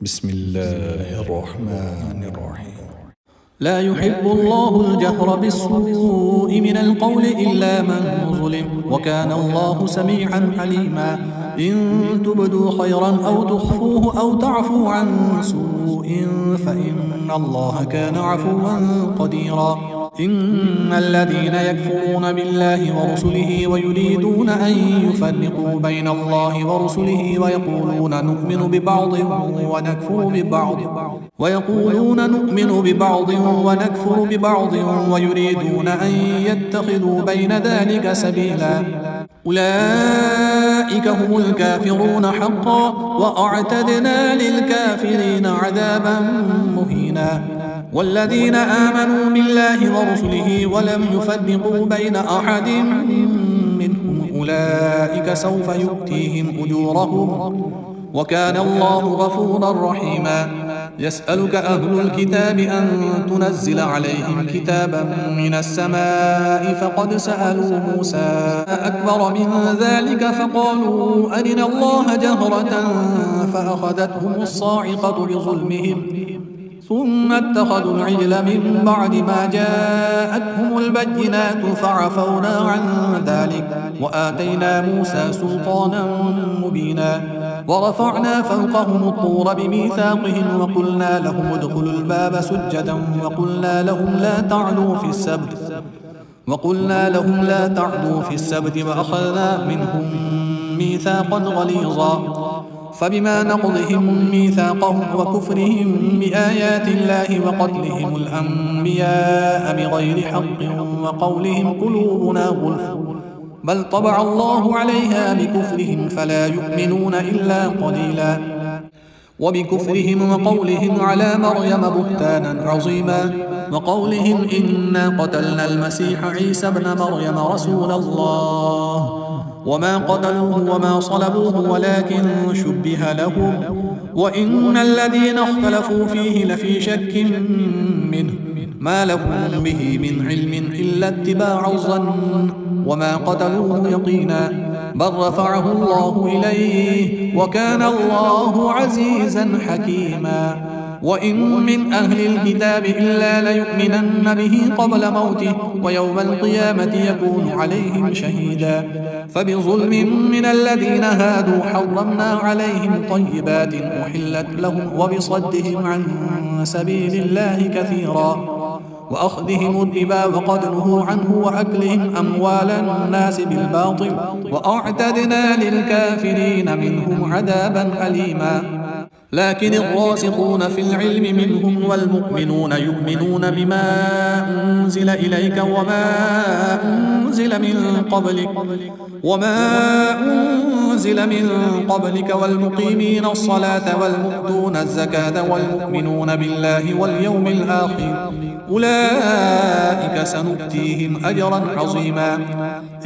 بسم الله الرحمن الرحيم. لا يحب الله الجهر بالسوء من القول إلا من ظلم، وكان الله سميعا عليما. إن تبدوا خيرا أو تخفوه أو تعفوا عن سوء فإن الله كان عفوا قديرا. إن الذين يكفرون بالله ورسله ويريدون أن يفرقوا بين الله ورسله ويقولون نؤمن ببعض ونكفر ببعض ويريدون أن يتخذوا بين ذلك سبيلا، أولئك هم الكافرون حقا، وأعتدنا للكافرين عذابا مهينا. والذين آمنوا بالله ورسله ولم يفرقوا بين أحد منهم أولئك سوف يؤتيهم أجورهم، وكان الله غفورا رحيما. يسألك أهل الكتاب أن تنزل عليهم كتابا من السماء، فقد سألوا موسى أكبر من ذلك فقالوا أرنا الله جهرة فأخذتهم الصاعقة بظلمهم، ثم اتخذوا العجل من بعد ما جاءتهم البينات فعفونا عن ذلك وآتينا موسى سلطانا مبينا. ورفعنا فوقهم الطور بميثاقهم وقلنا لهم ادخلوا الباب سجدا وقلنا لهم لا تعدوا في السبت وأخذنا منهم ميثاقا غليظا. فبما نقضهم ميثاقهم وكفرهم بآيات الله وقتلهم الأنبياء بغير حق وقولهم قلوبنا غلف، بل طبع الله عليها بكفرهم فلا يؤمنون إلا قليلا. وبكفرهم وقولهم على مريم بهتانا عظيما، وقولهم إنا قتلنا المسيح عيسى ابن مريم رسول الله وما قتلوه وما صلبوه ولكن شبه لهم، وإن الذين اختلفوا فيه لفي شك منه ما لهم به من علم إلا اتباع الظن، وما قتلوه يقينا، بل رفعه الله إليه وكان الله عزيزا حكيما. وإن من أهل الكتاب إلا ليؤمنن به قبل موته ويوم القيامة يكون عليهم شهيدا. فبظلم من الذين هادوا حرمنا عليهم طيبات أحلت لهم وبصدهم عن سبيل الله كثيرا، وأخذهم الربا وقد نهوا عنه وأكلهم أموال الناس بالباطل، وأعتدنا للكافرين منهم عذابا أليما. لكن الراسخون في العلم منهم والمؤمنون يؤمنون بما أنزل إليك وما أنزل من قبلك والمقيمين الصلاة والمؤتون الزكاة والمؤمنون بالله واليوم الآخر، أولئك سنؤتيهم أجرا عظيما.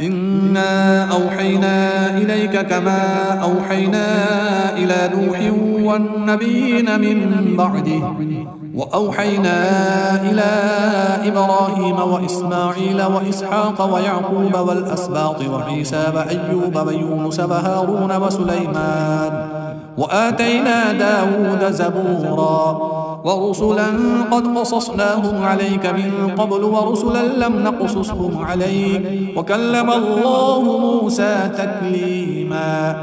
إنا أوحينا إليك كما أوحينا إلى نوح والنبيين من بعده، وأوحينا إلى إبراهيم وإسماعيل وإسحاق ويعقوب والأسباط وعيسى وأيوب ويونس وهارون وسليمان، وآتينا داود زبورا. ورسلا قد قصصناهم عليك من قبل ورسلا لم نقصصهم عليك، وكلم الله موسى تكليما.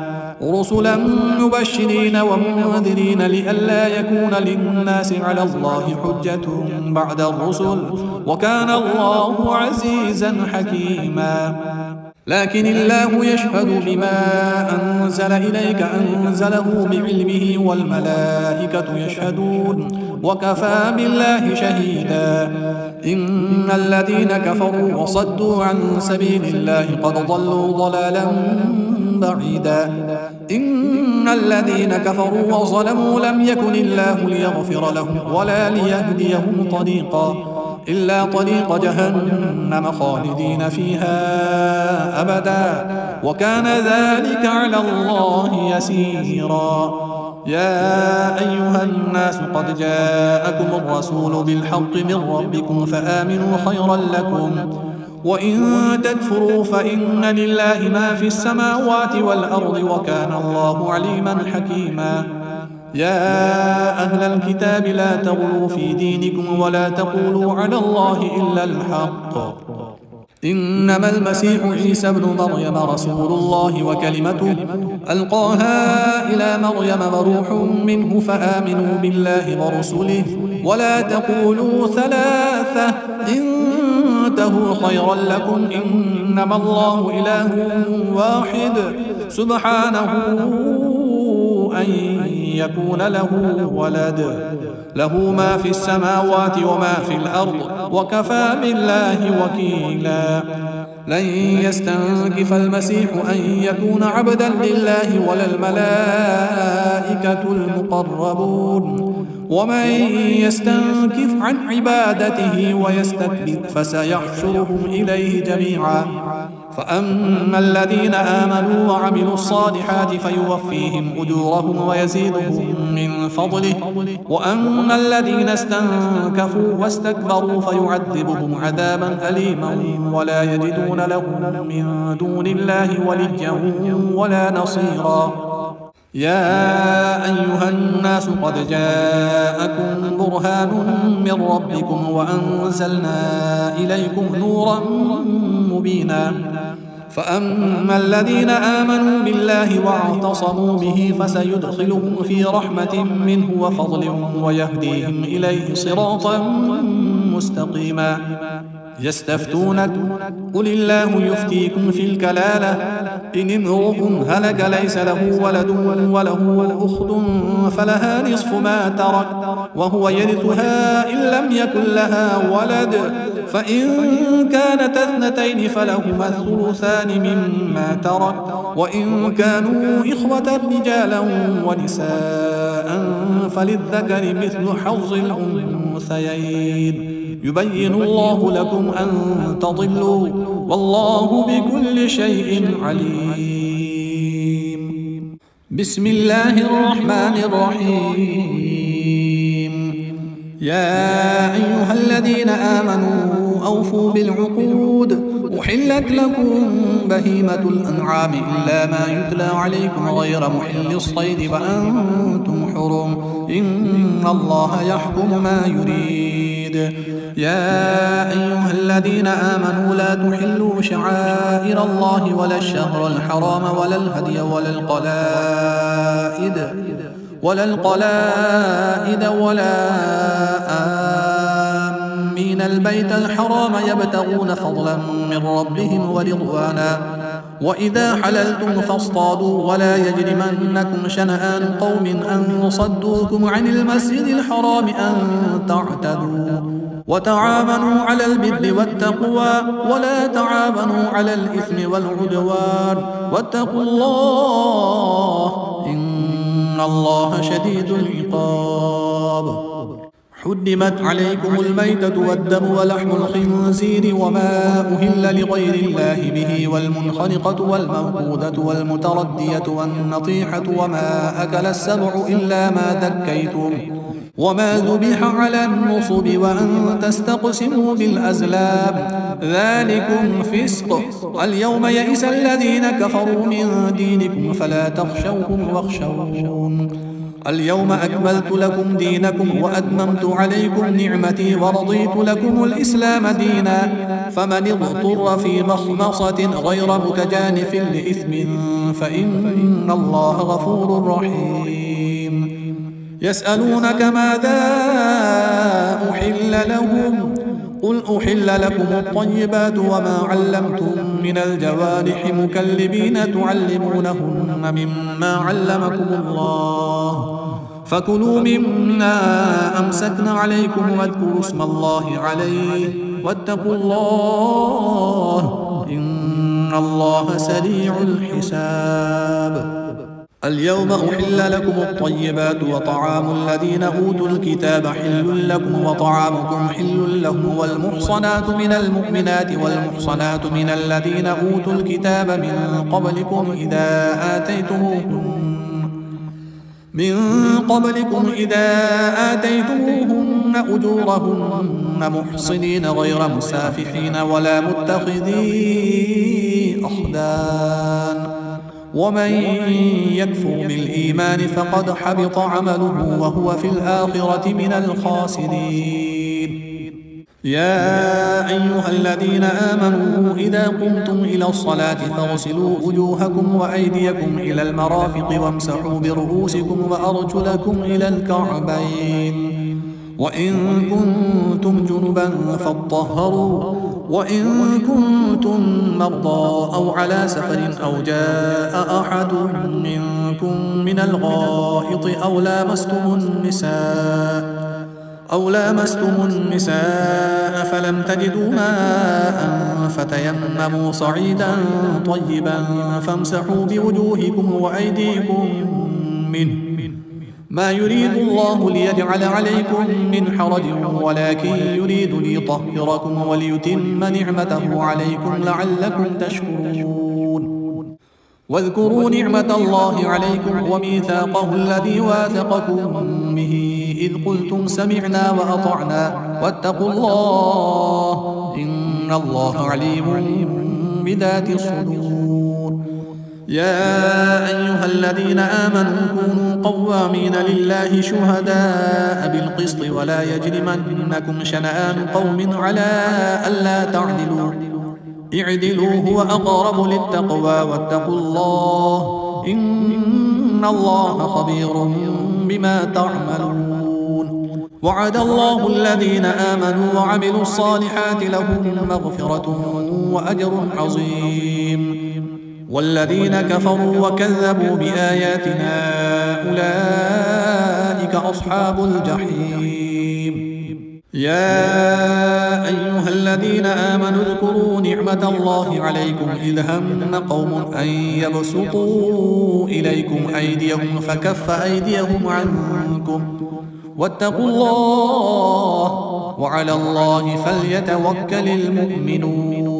رسلا مبشرين ومنذرين لئلا يكون للناس على الله حجة بعد الرسل، وكان الله عزيزا حكيما. لكن الله يشهد بما أنزل إليك أنزله بعلمه والملائكة يشهدون وكفى بالله شهيدا. إن الذين كفروا وصدوا عن سبيل الله قد ضلوا ضلالا بعيدا. إن الذين كفروا وظلموا لم يكن الله ليغفر لهم ولا ليهديهم طريقا إلا طريق جهنم خالدين فيها أبدا، وكان ذلك على الله يسيرا. يا أيها الناس قد جاءكم الرسول بالحق من ربكم فآمنوا خيرا لكم، وإن تكفروا فإن لله ما في السماوات والأرض وكان الله عليما حكيما. يا أهل الكتاب لا تغلوا في دينكم ولا تقولوا على الله إلا الحق إنما المسيح عيسى ابن مريم رسول الله وكلمته ألقاها إلى مريم وروح منه فآمنوا بالله ورسله ولا تقولوا ثلاثة انتهوا خيرا لكم إنما الله إله واحد سبحانه أن يكون له ولد له ما في السماوات وما في الأرض وكفى بالله وكيلا لن يستنكف المسيح أن يكون عبدا لله ولا الملائكة المقربون ومن يستنكف عن عبادته ويستكبر فسيحشرهم إليه جميعا فأما الذين آمنوا وعملوا الصالحات فيوفيهم أجورهم ويزيدهم من فضله وأما الذين استنكفوا واستكبروا فيعذبهم عذابا أليما ولا يجدون لهم من دون الله وليا ولا نصيرا يا أيها الناس قد جاءكم برهان من ربكم وأنزلنا إليكم نورا مبينا فأما الذين آمنوا بالله واعتصموا به فسيدخلهم في رحمة منه وفضل ويهديهم إليه صراطا مستقيما يستفتونك قل الله يفتيكم في الكلالة إن امرؤ هلك ليس له ولد وله أخت فلها نصف ما ترك وهو يرثها إن لم يكن لها ولد فإن كانت اثنتين فلهما الثلثان مما ترك وإن كانوا إخوة رجالا ونساء فللذكر مثل حظ الأنثيين يبين الله لكم أن تضلوا والله بكل شيء عليم بسم الله الرحمن الرحيم يا أيها الذين آمنوا أوفوا بالعقود أحلت لكم بهيمة الأنعام إلا ما يتلى عليكم غير محل الصيد وأنتم حرم إن الله يحكم ما يريد يا أيها الذين آمنوا لا تحلوا شعائر الله ولا الشهر الحرام ولا الهدي ولا القلائد ولا آمين البيت الحرام يبتغون فضلا من ربهم ورضوانا وإذا حللتم فاصطادوا ولا يجرمنكم شنآن قوم أن صدوكم عن المسجد الحرام أن تعتدوا وتعاونوا على البر والتقوى ولا تعاونوا على الإثم والعدوان واتقوا الله إن الله شديد العقاب حرمت عليكم الميتة والدم ولحم الخنزير وما أهل لغير الله به والمنخنقة والموقودة والمتردية والنطيحة وما أكل السبع إلا ما ذكيتم وما ذبح على النصب وأن تستقسموا بالأزلام ذلكم فسق اليوم يئس الذين كفروا من دينكم فلا تخشوهم واخشون اليوم أكملت لكم دينكم وأتممت عليكم نعمتي ورضيت لكم الإسلام دينا فمن اضطر في مخمصة غير متجانف لإثم فإن الله غفور رحيم يسألونك ماذا أحل لهم قل أحل لكم الطيبات وما علمتم من الجوارح مكلبين تعلمونهن مما علمكم الله فكلوا مما أمسكن عليكم واذكروا اسم الله عليه واتقوا الله إن الله سريع الحساب اليوم أحل لكم الطيبات وطعام الذين أوتوا الكتاب حل لكم وطعامكم حل لهم والمحصنات من المؤمنات والمحصنات من الذين أوتوا الكتاب من قبلكم إذا آتيتموهن أجورهن محصنين غير مسافحين ولا متخذي أخدان ومن يكفر بالإيمان فقد حبط عمله وهو في الآخرة من الخاسرين. يا أيها الذين آمنوا إذا قمتم إلى الصلاة فاغسلوا وجوهكم وأيديكم إلى المرافق وامسحوا برؤوسكم وأرجلكم إلى الكعبين، وإن كنتم جنبا فاطهروا، وإن كنتم مرضى أو على سفر أو جاء أحد منكم من الغائط أو لامستم النساء فلم تجدوا ماء فتيمموا صعيدا طيبا فامسحوا بوجوهكم وأيديكم منه، ما يريد الله ليجعل عليكم من حرج ولكن يريد ليطهركم وليتم نعمته عليكم لعلكم تشكرون. واذكروا نعمة الله عليكم وميثاقه الذي واثقكم به إذ قلتم سمعنا وأطعنا واتقوا الله إن الله عليم بذات الصدور. يا أيها الذين آمنوا كونوا قوامين لله شهداء بالقسط ولا يجرمنكم شنآن قوم على ألا تعدلوا، اعدلوا هو أقرب للتقوى واتقوا الله إن الله خبير بما تعملون. وعد الله الذين آمنوا وعملوا الصالحات لهم مغفرة وأجر عظيم، والذين كفروا وكذبوا بآياتنا أولئك أصحاب الجحيم. يا أيها الذين آمنوا اذكروا نعمة الله عليكم إذ هم قوم أن يبسطوا إليكم أيديهم فكف أيديهم عنكم واتقوا الله وعلى الله فليتوكل المؤمنون.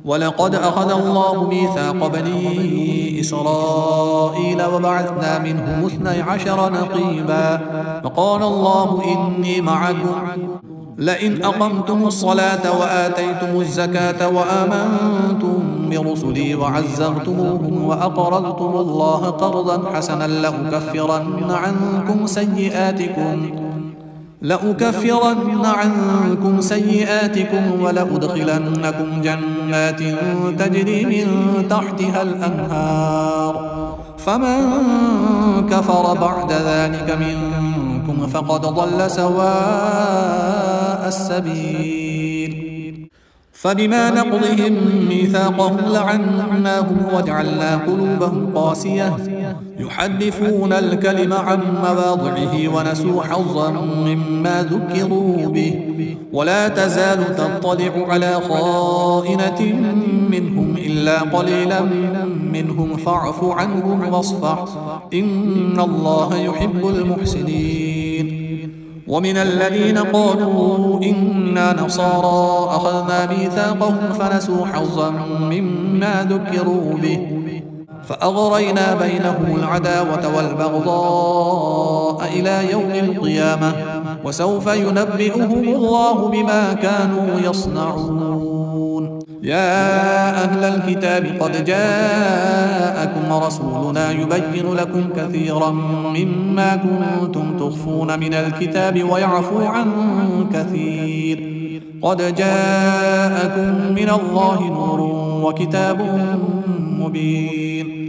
ولقد أخذ الله ميثاق بني إسرائيل وبعثنا منهم 12 نقيبا، وقال الله إني معكم لئن أقمتم الصلاة وآتيتم الزكاة وآمنتم برسلي وعزرتموهم وأقرضتم الله قرضا حسنا لأكفرن عنكم سيئاتكم ولأدخلنكم جنات تجري من تحتها الأنهار، فمن كفر بعد ذلك منكم فقد ضل سواء السبيل. فبما نقضهم ميثاقهم لعناهم وجعلنا قلوبهم قاسية يحرفون الكلم عن مواضعه ونسوا حظا مما ذكروا به، ولا تزال تطلع على خائنة منهم إلا قليلا منهم فاعف عنهم واصفح إن الله يحب المحسنين. ومن الذين قالوا إنا نصارى أخذنا ميثاقهم فنسوا حظا مما ذكروا به فأغرينا بينهم العداوة والبغضاء إلى يوم القيامة وسوف ينبئهم الله بما كانوا يصنعون. يا أهل الكتاب قد جاءكم رسولنا يبين لكم كثيرا مما كنتم تخفون من الكتاب ويعفو عن كثير، قد جاءكم من الله نور وكتاب مبين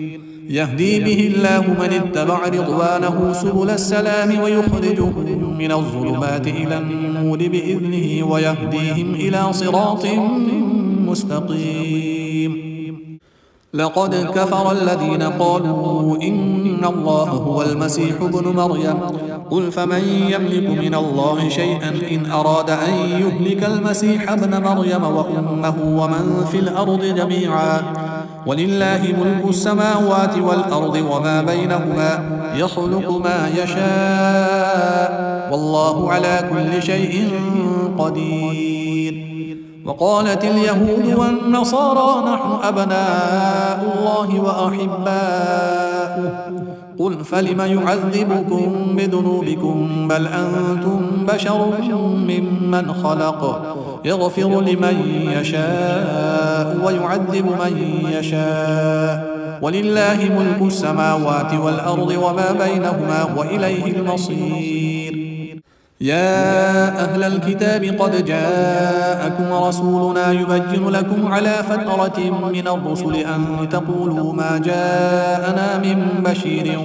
يهدي به الله من اتبع رضوانه سبل السلام ويخرجهم من الظلمات إلى النور بإذنه ويهديهم إلى صراط مستقيم. لقد كفر الذين قالوا إن الله هو المسيح ابن مريم قل فمن يملك من الله شيئا إن أراد أن يهلك المسيح ابن مريم وأمه ومن في الأرض جميعا ولله ملك السماوات والأرض وما بينهما يخلق ما يشاء والله على كل شيء قدير. وقالت اليهود والنصارى نحن أبناء الله وأحباؤه قل فلم يعذبكم بذنوبكم بل أنتم بشر ممن خلق يغفر لمن يشاء ويعذب من يشاء ولله ملك السماوات والأرض وما بينهما وإليه المصير. يا أهل الكتاب قد جاءكم رسولنا يبين لكم على فترة من الرسل أن تقولوا ما جاءنا من بشير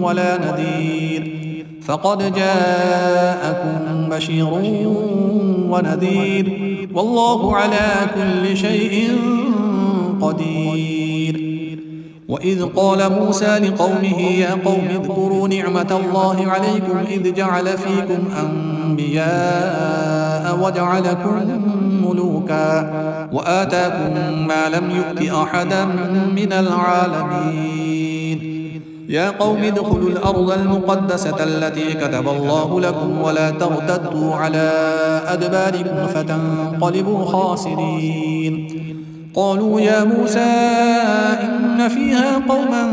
ولا نذير، فقد جاءكم بشير ونذير، والله على كل شيء قدير. وإذ قال موسى لقومه يا قوم اذكروا نعمة الله عليكم إذ جعل فيكم أنبياء وجعلكم ملوكا وآتاكم ما لم يؤت أحدا من العالمين. يا قوم ادخلوا الأرض المقدسة التي كتب الله لكم ولا ترتدوا على أدباركم فتنقلبوا خاسرين. قالوا يا موسى إن فيها قوما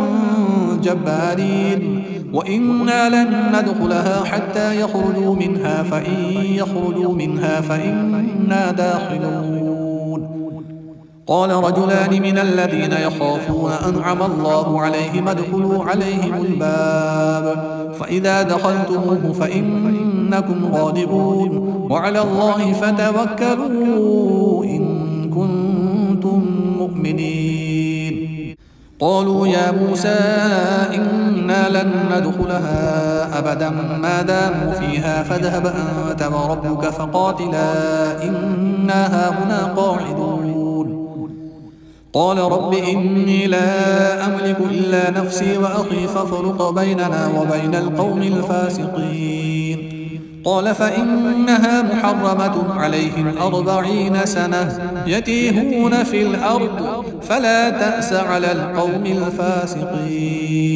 جبارين وإنا لن ندخلها حتى يخرجوا منها فإن يخرجوا منها فإنا داخلون. قال رجلان من الذين يخافون أنعم الله عليهم ادخلوا عليهم الباب فإذا دخلتموه فإنكم غالبون وعلى الله فتوكلوا إن كنتم مؤمنين. قالوا يا موسى إنا لن ندخلها أبدا ما داموا فيها فاذهب أنت وربك فقاتلا إنا هاهنا قاعدون. قال رب إني لا أملك إلا نفسي وأخي فافرق بيننا وبين القوم الفاسقين. قال فإنها محرمة عليهم 40 سنة يتيهون في الأرض فلا تأس على القوم الفاسقين.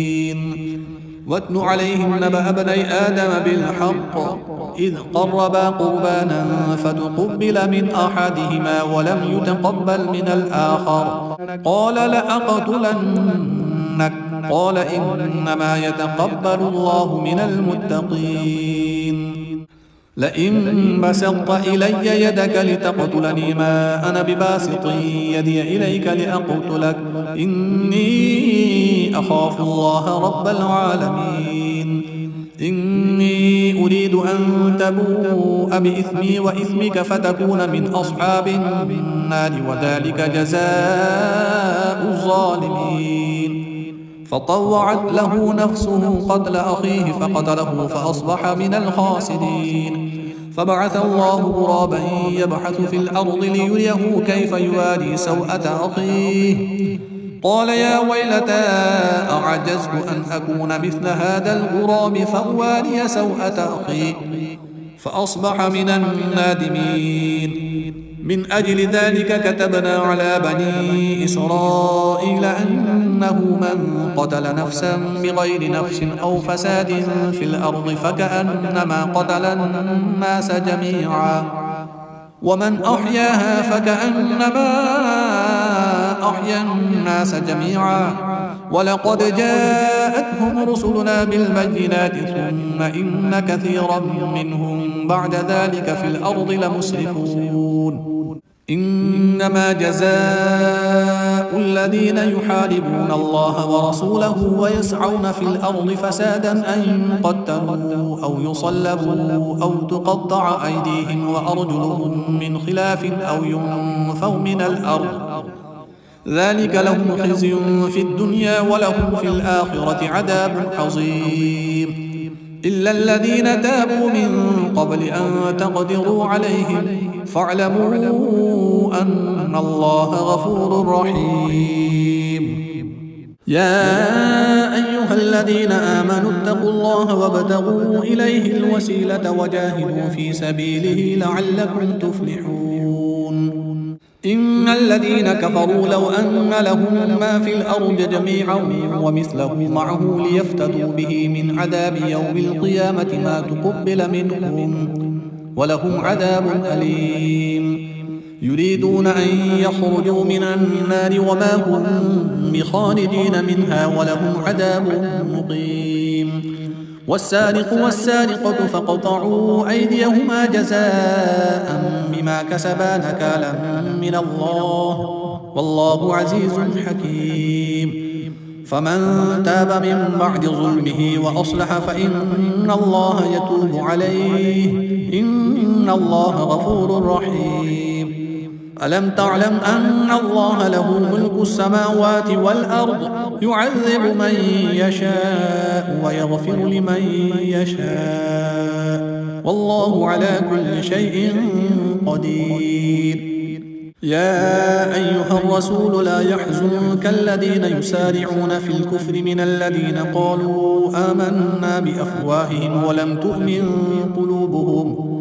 واتل عليهم نبأ ابني آدم بالحق إذ قربا قربانا فتقبل من أحدهما ولم يتقبل من الآخر قال لأقتلنك قال إنما يتقبل الله من المتقين. لئن بسطت إلي يدك لتقتلني ما أنا بباسط يدي إليك لأقتلك إني أخاف الله رب العالمين. إني أريد أن تبوء بإثمي وإثمك فتكون من أصحاب النار وذلك جزاء الظالمين. فطوعت له نفسه قتل أخيه فقتله فأصبح من الخاسرين. فبعث الله غرابا يبحث في الأرض ليريه كيف يواري سوءة أخيه قال يا ويلتى أعجزت أن أكون مثل هذا الغراب فأواري سوءة أخي فأصبح من النادمين. من أجل ذلك كتبنا على بني إسرائيل أنه من قتل نفسا بغير نفس أو فساد في الأرض فكأنما قتل الناس جميعا ومن أحياها فكأنما أحيا الناس جميعا. ولقد جاءتهم رسلنا بالبينات ثم إن كثيرا منهم بعد ذلك في الأرض لمسرفون. إنما جزاء الذين يحاربون الله ورسوله ويسعون في الأرض فسادا أن يقتلوا أو يصلبوا أو تقطع أيديهم وأرجلهم من خلاف أو ينفوا من الأرض ذلك لهم خزي في الدنيا ولهم في الآخرة عذاب عظيم. إلا الذين تابوا من قبل أن تقدروا عليهم فاعلموا أن الله غفور رحيم. يا أيها الذين آمنوا اتقوا الله وابتغوا إليه الوسيلة وجاهدوا في سبيله لعلكم تفلحون. إن الذين كفروا لو أن لهم ما في الأرض جميعا ومثله معه ليفتدوا به من عذاب يوم القيامة ما تقبل منهم ولهم عذاب أليم. يريدون أن يخرجوا من النار وما هم بخارجين منها ولهم عذاب مقيم. والسارق والسارقة فاقطعوا أيديهما جزاء بما كسبا نكالا من الله والله عزيز حكيم. فمن تاب من بعد ظلمه وأصلح فإن الله يتوب عليه إن الله غفور رحيم. ألم تعلم أن الله له ملك السماوات والأرض يعذب من يشاء ويغفر لمن يشاء والله على كل شيء قدير. يا أيها الرسول لا يحزنك الذين يسارعون في الكفر من الذين قالوا آمنا بأفواههم ولم تؤمن قلوبهم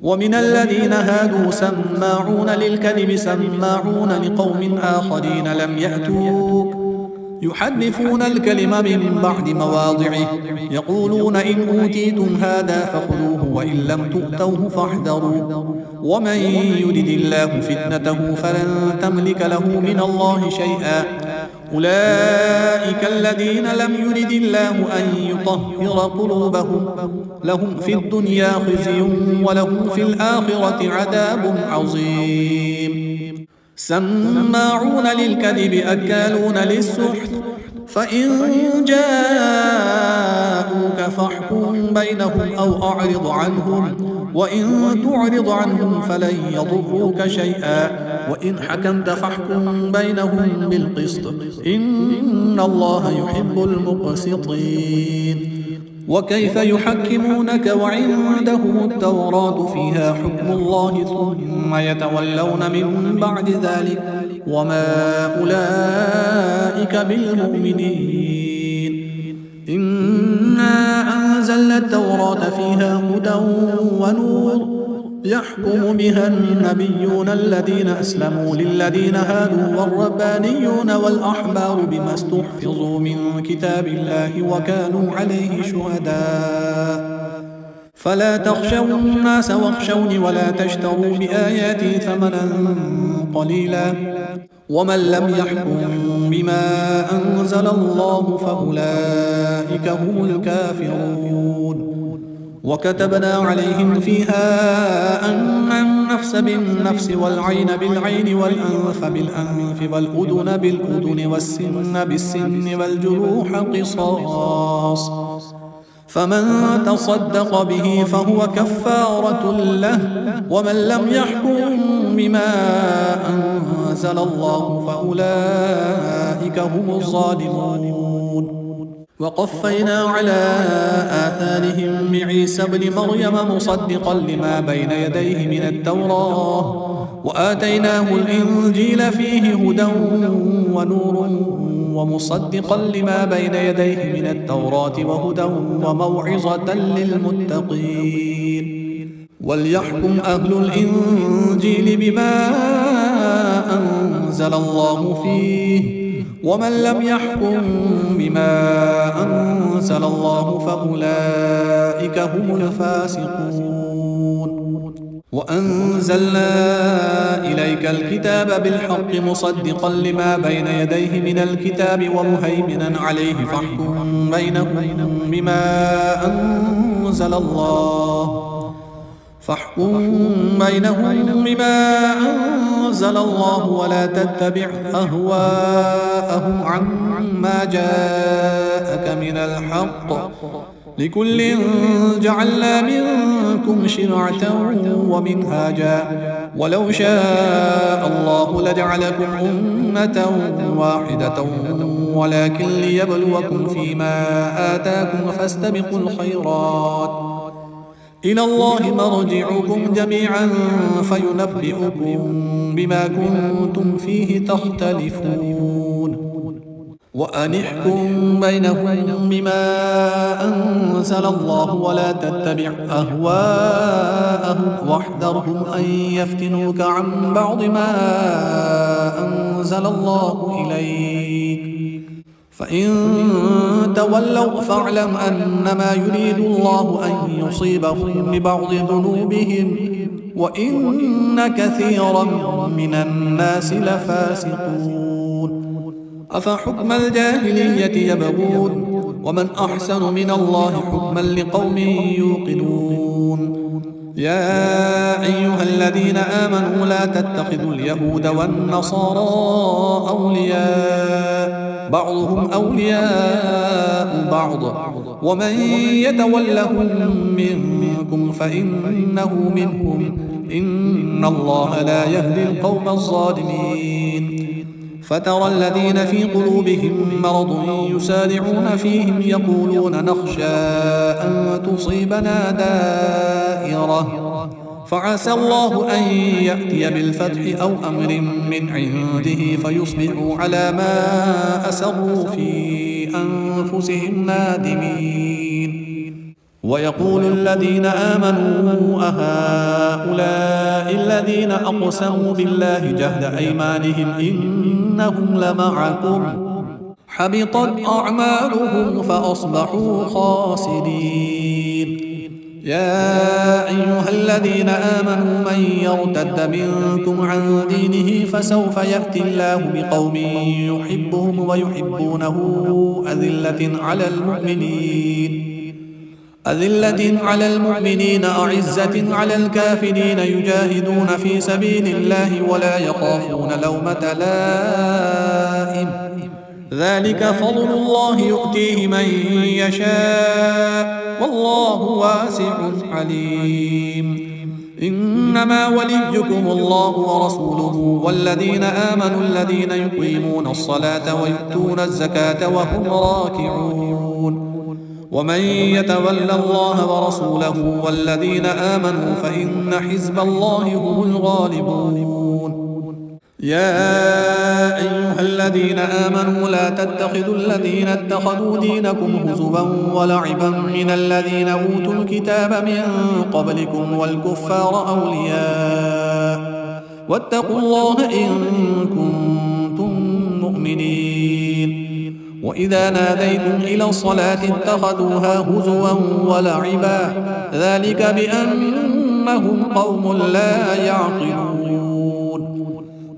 ومن الذين هادوا سماعون للكذب سماعون لقوم آخرين لم يأتوك يحرفون الكلم من بعد مواضعه يقولون إن أوتيتم هذا فخذوه وإن لم تؤتوه فاحذروا ومن يرد الله فتنته فلن تملك له من الله شيئا أولئك الذين لم يرد الله أن يطهر قلوبهم لهم في الدنيا خزي ولهم في الآخرة عذاب عظيم. سماعون للكذب أكالون للسحت فإن جاءوك فاحكم بينهم أو أعرض عنهم وإن تعرض عنهم فلن يضروك شيئا وإن حكمت فاحكم بينهم بالقسط إن الله يحب المقسطين. وكيف يحكمونك وعندهم التوراة فيها حكم الله ثم يتولون من بعد ذلك وما أولئك بالمؤمنين. إنا أنزلنا التوراة فيها هدى ونور يحكم بها النبيون الذين أسلموا للذين هادوا والربانيون والأحبار بما استحفظوا من كتاب الله وكانوا عليه شهداء فلا تخشوا الناس واخشوني ولا تشتروا بآياتي ثمنا قليلا ومن لم يحكم بما أنزل الله فأولئك هم الكافرون. وكتبنا عليهم فيها أن النفس بالنفس والعين بالعين والأنف بالأنف والأذن بالأذن والسن بالسن والجروح قصاص فمن تصدق به فهو كفارة له ومن لم يحكم بما أنزل الله فأولئك هم الظالمون. وقفينا على آثارهم بعيسى ابن مريم مصدقا لما بين يديه من التوراة وآتيناه الإنجيل فيه هدى ونور ومصدقا لما بين يديه من التوراة وهدى وموعظة للمتقين. وليحكم أهل الإنجيل بما أنزل الله فيه ومن لم يحكم بما أنزل الله فأولئك هم الفاسقون. وأنزلنا إليك الكتاب بالحق مصدقا لما بين يديه من الكتاب ومهيمنا عليه فاحكم بينهم بما أنزل الله ولا تتبع أهواءهم عما جاءك من الحق لكل جعلنا منكم شرعة ومنهاجا ولو شاء الله لجعلكم أمة واحدة ولكن ليبلوكم فيما آتاكم فاستبقوا الخيرات إلى الله مرجعكم جميعا فينبئكم بما كنتم فيه تختلفون. وأن احكم بينهم بما أنزل الله ولا تتبع أهواءهم واحذرهم أن يفتنوك عن بعض ما أنزل الله إليك فإن تولوا فاعلم أنما يريد الله أن يصيبهم ببعض ذنوبهم وإن كثيرا من الناس لفاسقون. أفحكم الجاهلية يبغون ومن أحسن من الله حكما لقوم يوقنون. يا أيها الذين آمنوا لا تتخذوا اليهود والنصارى أولياء بعضهم أولياء بعض ومن يتولهم منكم فإنه منهم إن الله لا يهدي القوم الظالمين فترى الذين في قلوبهم مرض يسارعون فيهم يقولون نخشى أن تصيبنا دائرة فعسى الله أن يأتي بالفتح أو أمر من عنده فيصبحوا على ما أسروا في أنفسهم نادمين ويقول الذين آمنوا أهؤلاء الذين أقسموا بالله جهد أيمانهم إنهم لمعكم حبطت أعمالهم فأصبحوا خاسرين يا أيها الذين آمنوا من يرتد منكم عن دينه فسوف يأتي الله بقوم يحبهم ويحبونه أذلة على المؤمنين أعزة على الكافرين يجاهدون في سبيل الله ولا يخافون لومة لائم ذلك فضل الله يؤتيه من يشاء والله واسع عليم إنما وليكم الله ورسوله والذين آمنوا الذين يقيمون الصلاة ويؤتون الزكاة وهم راكعون ومن يتول الله ورسوله والذين آمنوا فإن حزب الله هم الغالبون يا أيها الذين آمنوا لا تتخذوا الذين اتخذوا دينكم هزوا ولعبا من الذين أوتوا الكتاب من قبلكم والكفار أولياء واتقوا الله إن كنتم مؤمنين وإذا ناديتم إلى الصلاة اتخذوها هزوا ولعبا ذلك بأنهم قوم لا يعقلون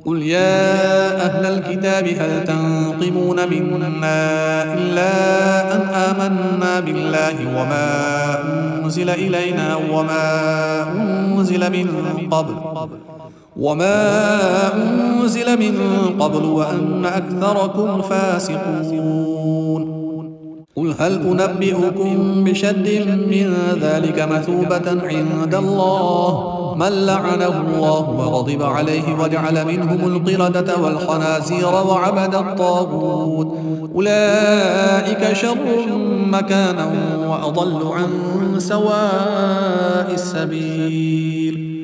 قل يا أهل الكتاب هل تنقمون منا إلا أن آمنا بالله وما أنزل إلينا وما أنزل من قبل وأن أكثركم فاسقون قل هل أنبئكم بشد من ذلك مثوبة عند الله من لعنه الله وغضب عليه وجعل منهم القردة والخنازير وعبد الطاغوت أولئك شر مكانا وأضل عن سواء السبيل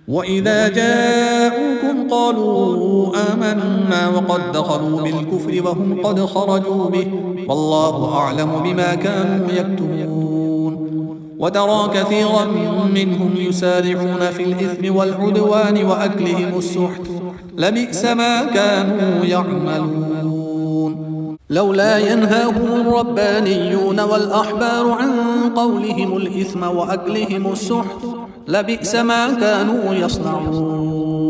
وإذا جاءوكم قالوا آمنا وقد دخلوا بالكفر وهم قد خرجوا به والله أعلم بما كانوا يكتمون وترى كثيرا منهم يسارعون في الإثم والعدوان وأكلهم السحت لبئس ما كانوا يعملون لولا ينهاهم الربانيون والأحبار عن قولهم الإثم وأكلهم السحت لبئس ما كانوا يصنعون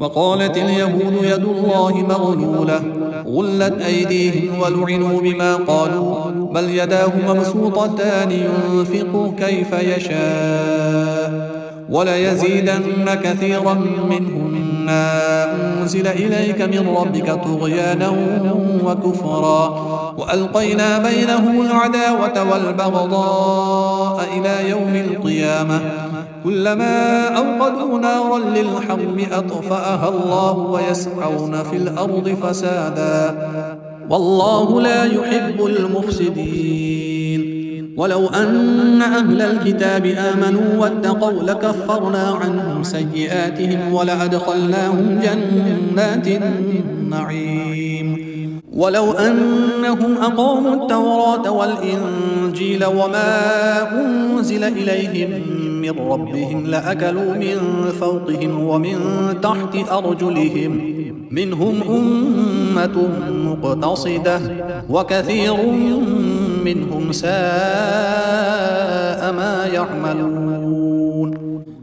وقالت اليهود يد الله مغلولة غلت أيديهم ولعنوا بما قالوا بل يداه مبسوطتان ينفق كيف يشاء وليزيدن كثيرا منهم ما أنزل إليك من ربك طغيانا وكفرا وألقينا بينهم العداوة والبغضاء إلى يوم القيامة كلما أوقدوا نارا للحرب أطفأها الله ويسعون في الأرض فسادا والله لا يحب المفسدين ولو أن أهل الكتاب آمنوا واتقوا لكفرنا عنهم سيئاتهم ولأدخلناهم جنات النعيم ولو أنهم أقاموا التوراة والإنجيل وما أنزل إليهم من ربهم لأكلوا من فوقهم ومن تحت أرجلهم منهم أمة مقتصدة وكثير منهم ساء ما يعملون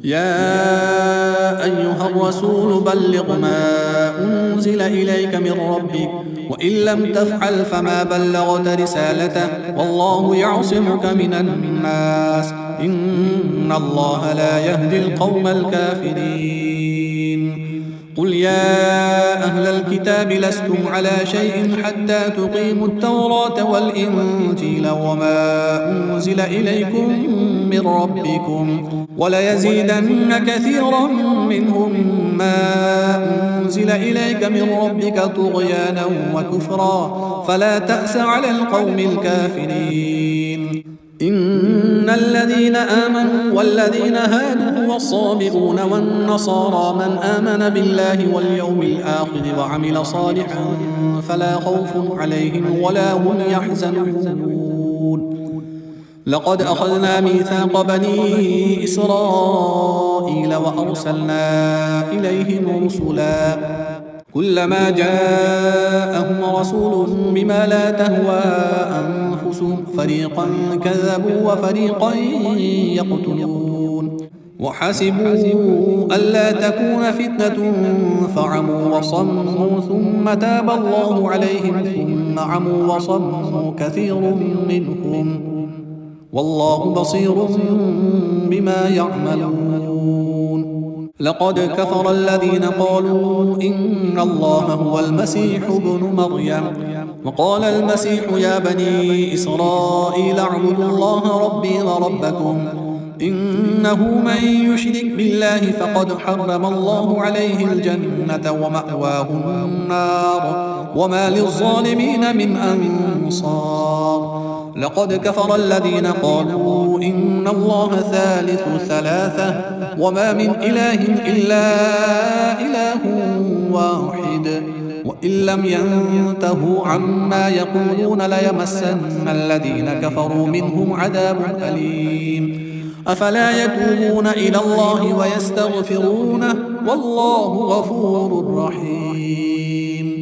يا أيها الرسول بلغ ما أنزل إليك من ربك وإن لم تفعل فما بلغت رسالته والله يعصمك من الناس إن الله لا يهدي القوم الكافرين قل يا أهل الكتاب لستم على شيء حتى تقيموا التوراة والإنجيل وما أنزل إليكم من ربكم وليزيدن كثيرا منهم ما أنزل إليك من ربك طغيانا وكفرا فلا تأس على القوم الكافرين. إن الذين آمنوا والذين هادوا والصابئون والنصارى من آمن بالله واليوم الآخر وعمل صالحا فلا خوف عليهم ولا هم يحزنون. لقد أخذنا ميثاق بني إسرائيل وأرسلنا إليهم رسلا كلما جاءهم رسول بما لا تهوى أنفسهم فريقا كذبوا وفريقا يقتلون وحسبوا ألا تكون فتنة فعموا وصموا ثم تاب الله عليهم ثم عموا وصموا كثير منهم والله بصير بما يعملون. لقد كفر الذين قالوا إن الله هو المسيح ابن مريم وقال المسيح يا بني إسرائيل اعبدوا الله ربي وربكم إنه من يشرك بالله فقد حرم الله عليه الجنة ومأواه النار وما للظالمين من أنصار. لقد كفر الذين قالوا إن الله ثالث ثلاثة وما من إله إلا إله واحد وإن لم ينتهوا عما يقولون ليمسن الذين كفروا منهم عذاب أليم. أفلا يتوبون إلى الله ويستغفرونه والله غفور رحيم.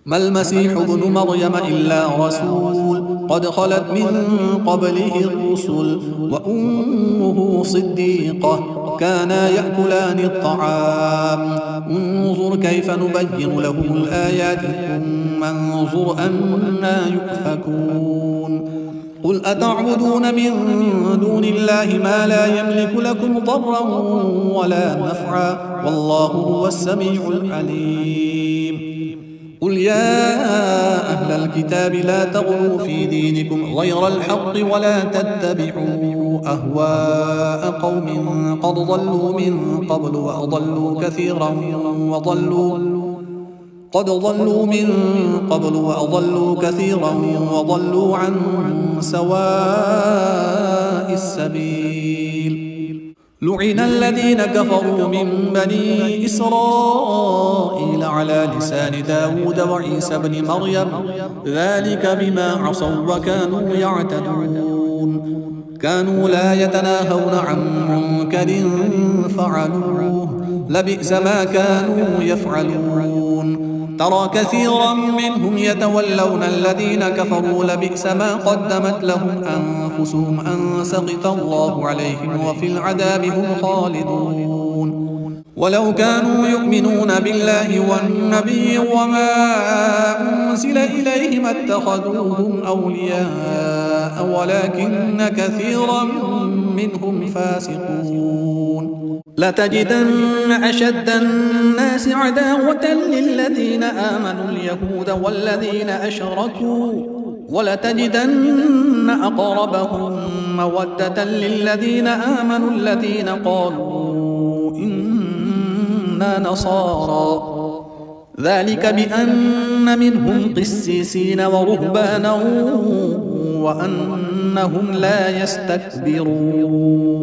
ما المسيح ابن مريم إلا رسول قد خلت من قبله الرسل وأمه صديقة كانا يأكلان الطعام انظر كيف نبين لهم الآيات ثم انظر أنا يؤفكون. قل أتعبدون من دون الله ما لا يملك لكم ضرا ولا نفعا والله هو السميع العليم. قل يا أهل الكتاب لا تغلوا في دينكم غير الحق ولا تتبعوا أهواء قوم قد ضلوا من قبل وأضلوا كثيرا وضلوا عن سواء السبيل. لعن الذين كفروا من بني إسرائيل على لسان داود وعيسى بن مريم ذلك بما عصوا وكانوا يعتدون. كانوا لا يتناهون عن منكر فعلوه لبئس ما كانوا يفعلون. ترى كثيرا منهم يتولون الذين كفروا لبئس ما قدمت لهم أنفسهم أن سخط الله عليهم وفي العذاب هم خالدون. ولو كانوا يؤمنون بالله والنبي وما أنزل إليهم اتخذوهم أولياء ولكن كثيرا منهم فاسقون. لتجدن أشد الناس عداوة للذين آمنوا اليهود والذين أشركوا ولتجدن أقربهم مودة للذين آمنوا الذين قالوا إنا نصارى ذلك بأن منهم قسيسين ورهبانا وأنهم لا يستكبرون.